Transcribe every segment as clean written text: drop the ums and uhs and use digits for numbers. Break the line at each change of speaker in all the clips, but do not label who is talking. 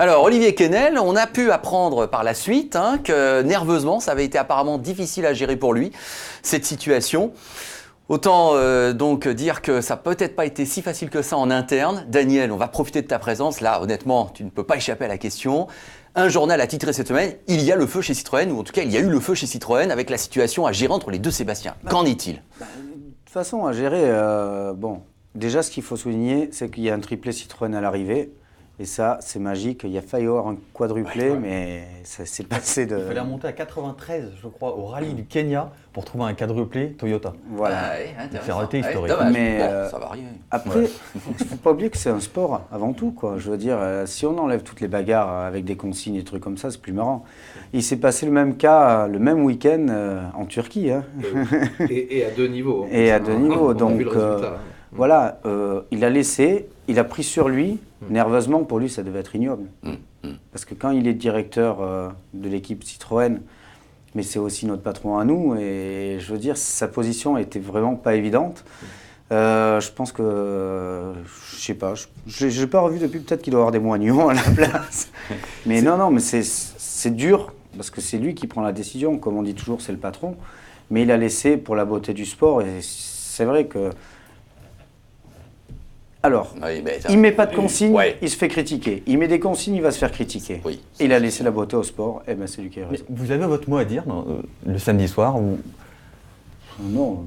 Alors, Olivier Quesnel, on a pu apprendre par la suite que nerveusement, ça avait été apparemment difficile à gérer pour lui, cette situation. Autant donc dire que ça n'a peut-être pas été si facile que ça en interne. Daniel, on va profiter de ta présence. Là, honnêtement, tu ne peux pas échapper à la question. Un journal a titré cette semaine, il y a le feu chez Citroën, ou en tout cas, il y a eu le feu chez Citroën avec la situation à gérer entre les deux Sébastien. Qu'en est-il?
De toute façon, à gérer, déjà, ce qu'il faut souligner, c'est qu'il y a un triplé Citroën à l'arrivée. Et ça, c'est magique. Il y a failli avoir un quadruplé, mais ça s'est passé de...
Il fallait remonter à 93, je crois, au rallye du Kenya pour trouver un quadruplé Toyota.
Voilà.
C'est rareté historique.
Dommage.
Mais
ça va rien.
après, il ne faut pas oublier que c'est un sport avant tout, quoi. Je veux dire, si on enlève toutes les bagarres avec des consignes et des trucs comme ça, c'est plus marrant. Il s'est passé le même cas, le même week-end en Turquie. Hein.
Et à deux niveaux.
Et à deux niveaux.
On a vu
Donc,
le résultat.
voilà, il a laissé, il a pris sur lui. Nerveusement, pour lui, ça devait être ignoble. Parce que quand il est directeur de l'équipe Citroën, mais c'est aussi notre patron à nous, et je veux dire, sa position était vraiment pas évidente. Je pense que, je sais pas, je l'ai pas revu depuis, peut-être qu'il doit avoir des moignons à la place. Mais non, mais c'est dur, parce que c'est lui qui prend la décision. Comme on dit toujours, c'est le patron. Mais il a laissé pour la beauté du sport, et c'est vrai que... Alors,
Oui, mais,
il met pas de consignes,
Ouais.
il se fait critiquer. Il met des consignes, il va se faire critiquer.
Oui.
Il a laissé la beauté au sport, et ben c'est lui qui a
Mais
raison.
vous avez votre mot à dire le samedi soir où
Non,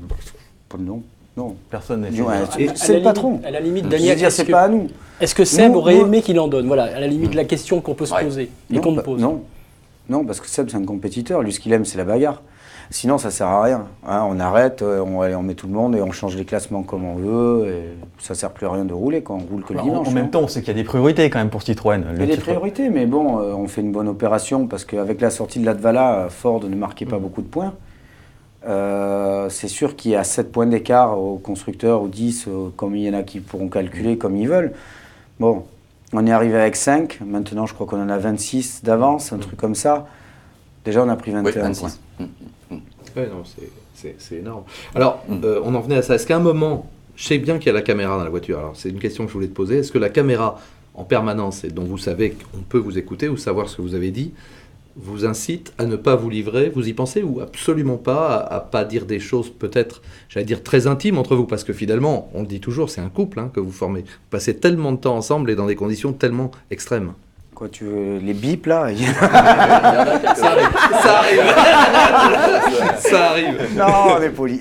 non.
personne n'est
Ouais,
chez
c'est le patron.
À la limite,
Je
Daniel,
veux dire, c'est pas à nous.
est-ce que Seb
Nous-
aurait
nous-
aimé qu'il en donne? Voilà, à la limite, la question qu'on peut se
Ouais.
poser et qu'on me pose.
Non, parce que Seb, c'est un compétiteur. Lui, ce qu'il aime, c'est la bagarre. Sinon, ça sert à rien. Hein, on arrête, on met tout le monde et on change les classements comme on veut. Et ça sert plus à rien de rouler quand on roule que le dimanche.
En même temps, on sait qu'il y a des priorités quand même pour Citroën.
Il y a des priorités, mais bon, on fait une bonne opération parce qu'avec la sortie de Latvala, Ford ne marquait pas beaucoup de points. C'est sûr qu'il y a 7 points d'écart aux constructeurs ou 10, comme il y en a qui pourront calculer comme ils veulent. Bon, on est arrivé avec 5, maintenant je crois qu'on en a 26 d'avance, un truc comme ça. Déjà on a pris 21
Oui,
points.
26.
Ouais, non, c'est énorme. Alors, on en venait à ça. Est-ce qu'à un moment, je sais bien qu'il y a la caméra dans la voiture, alors c'est une question que je voulais te poser, est-ce que la caméra en permanence, et dont vous savez qu'on peut vous écouter ou savoir ce que vous avez dit, vous incite à ne pas vous livrer? Vous y pensez ou absolument pas, à pas dire des choses peut-être, j'allais dire, très intimes entre vous? Parce que finalement, on le dit toujours, c'est un couple que vous formez. Vous passez tellement de temps ensemble et dans des conditions tellement extrêmes.
Quoi, tu veux les bips là?
Ça arrive. Ça arrive.
Non, on est poli.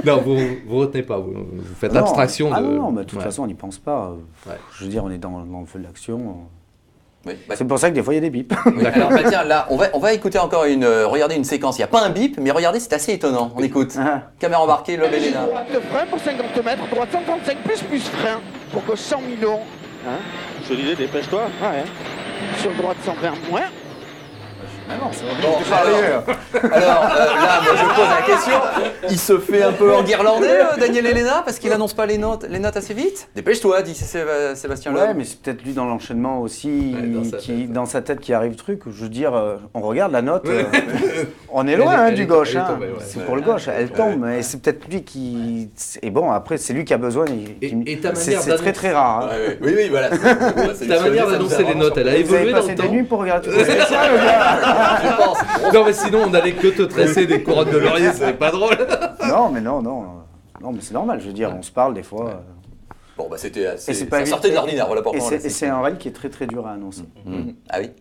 Non, vous retenez pas, vous faites
Non.
abstraction de...
Ah non, mais de toute
Ouais.
façon on n'y pense pas.
Ouais.
Je veux dire, on est dans le feu de l'action.
Oui, bah,
C'est pour ça que des fois il y a des bips.
alors, bah, tiens, là, on va écouter encore regardez une séquence. Il n'y a pas un bip, mais regardez, c'est assez étonnant. On écoute.
Ah.
Caméra embarquée, Lob et Léna.
De frein pour 50 mètres, droite 135 plus frein pour que 100 millions. Hein,
Je disais, dépêche-toi.
ouais. Sur droite 120 moins.
Bon, alors, là, moi, je pose la question. Il se fait un peu enguirlander, Daniel Elena, parce qu'il annonce pas les notes assez vite. Dépêche-toi, dit Sébastien Loeb.
Ouais, mais c'est peut-être lui dans l'enchaînement aussi,
Ouais, dans sa tête.
dans sa tête qui arrive truc. Je veux dire, on regarde la note, on est loin
Elle est
du gauche.
elle est
hein.
tombée, ouais.
C'est pour le gauche, elle tombe. Et c'est peut-être lui qui. Et bon, après, c'est lui qui a besoin.
Et ta
C'est
manière
très
d'annoncer-
très rare. hein.
Oui, voilà.
Ta manière d'annoncer les notes, elle a
Vous
évolué
avez
dans
passé
le
des
temps.
nuits pour regarder tout ça, le gars.
Je pense.
Non, mais sinon, on n'allait que te tresser des couronnes de laurier, c'est pas drôle.
Non, mais non. Non, mais c'est normal. Je veux dire, on se parle des fois.
Bon, bah, c'était assez.
Et c'est pas
Ça sortait de
évident.
l'ordinaire, voilà
Et
pourquoi.
c'est un rallye qui est très très dur à annoncer.
Ah oui.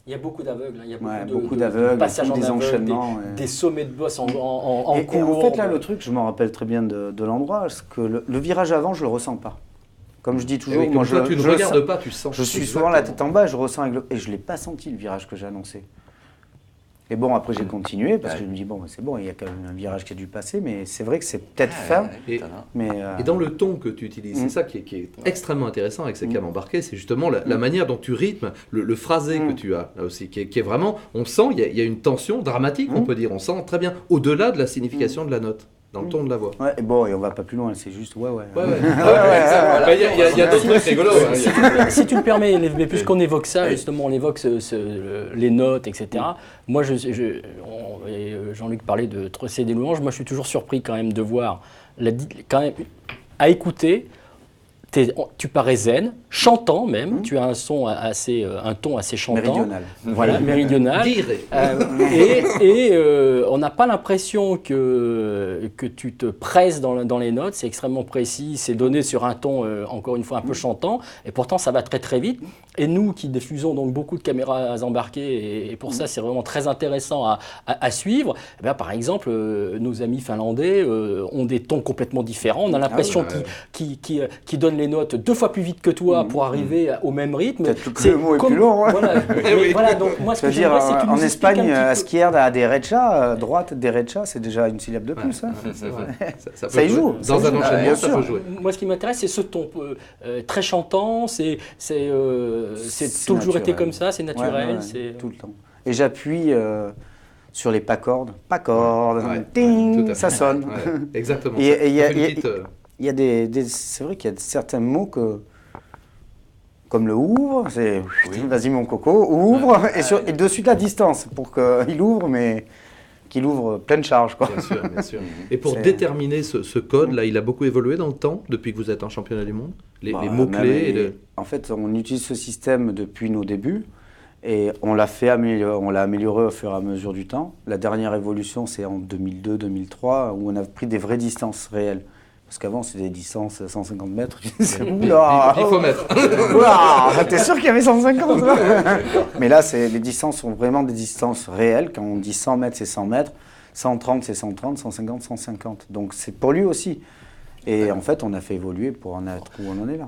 Il y a beaucoup d'aveugles, hein. Il y a
Ouais,
beaucoup,
beaucoup
de
d'aveugles,
passages en
des
aveugle,
enchaînements,
des
ouais.
sommets de boss en
Et
cours.
en fait, là, le truc, je m'en rappelle très bien de l'endroit, parce que le virage avant, je le ressens pas. Comme je dis toujours,
Moi,
moi,
tu ne
je
regardes
sens-
pas, tu sens.
je suis souvent la tête en bas, je ressens et je l'ai pas senti le virage que j'ai annoncé. Et bon, après j'ai continué parce que je me dis bon, c'est bon, il y a quand même un virage qui a dû passer, mais c'est vrai que c'est peut-être fin.
Et-
Mais
Et dans le ton que tu utilises, c'est ça qui est extrêmement intéressant avec ces cams embarqués, c'est justement la manière dont tu rythmes, le phrasé que tu as là aussi, qui est vraiment, on sent, il y a une tension dramatique, on peut dire, on sent très bien, au-delà de la signification de la note, dans le ton de la voix.
ouais, et bon, et on va pas plus loin, c'est juste ouais.
Ouais. Bah, il y a d'autres trucs rigolos. hein.
Si tu le permets, mais puisqu'on évoque ça, justement, on évoque les notes, etc. Moi, Jean-Luc parlait de tresser des louanges. Moi, je suis toujours surpris quand même de voir, quand même, à écouter, tu parais zen, chantant même, tu as un ton assez chantant.
Méridional.
Voilà, méridional. On n'a pas l'impression que tu te presses dans les notes, c'est extrêmement précis, c'est donné sur un ton, encore une fois, un peu chantant, et pourtant ça va très très vite. Et nous qui diffusons donc beaucoup de caméras embarquées, et pour ça c'est vraiment très intéressant à suivre, eh bien, par exemple, nos amis finlandais ont des tons complètement différents, on a l'impression qu'ils donnent les notes 2 fois plus vite que toi pour arriver au même rythme.
Peut-être que le mot est plus long. Hein.
Voilà, voilà, donc moi ce que j'aimerais, c'est que tu
en
nous
Espagne,
expliques un petit peu.
Izquierda a derecha, droite derecha, c'est déjà une syllabe de plus. Hein.
C'est vrai.
Ça y joue.
Dans un enchaînement,
bien
ça
sûr.
peut jouer.
Moi, ce qui m'intéresse, c'est ce ton très chantant, c'est toujours
naturel.
été comme ça, c'est naturel.
Ouais,
c'est...
tout le temps. Et j'appuie sur les pas cordes,
Ouais,
ding,
tout à
ça
fait.
sonne.
Ouais, exactement.
Et il y a-
Ça fait une petite,
Il y a c'est vrai qu'il y a certains mots comme le ouvre, c'est vas-y mon coco, ouvre, et de suite la distance pour qu'il ouvre, mais qu'il ouvre pleine charge. Quoi.
Bien sûr, bien sûr. Et pour
C'est-
déterminer ce code-là, il a beaucoup évolué dans le temps, depuis que vous êtes en championnat du monde les
Bah,
mots-clés
même, En fait, on utilise ce système depuis nos débuts et on l'a amélioré au fur et à mesure du temps. La dernière évolution, c'est en 2002-2003 où on a pris des vraies distances réelles. Parce qu'avant, c'était des distances 150 mètres. Oula,
Pifomètre.
oula, t'es sûr qu'il y avait 150 là Mais là, les distances sont vraiment des distances réelles. Quand on dit 100 mètres, c'est 100 mètres. 130, c'est 130. 150, 150. Donc c'est pour lui aussi. Et en fait, on a fait évoluer pour en être où on en est là.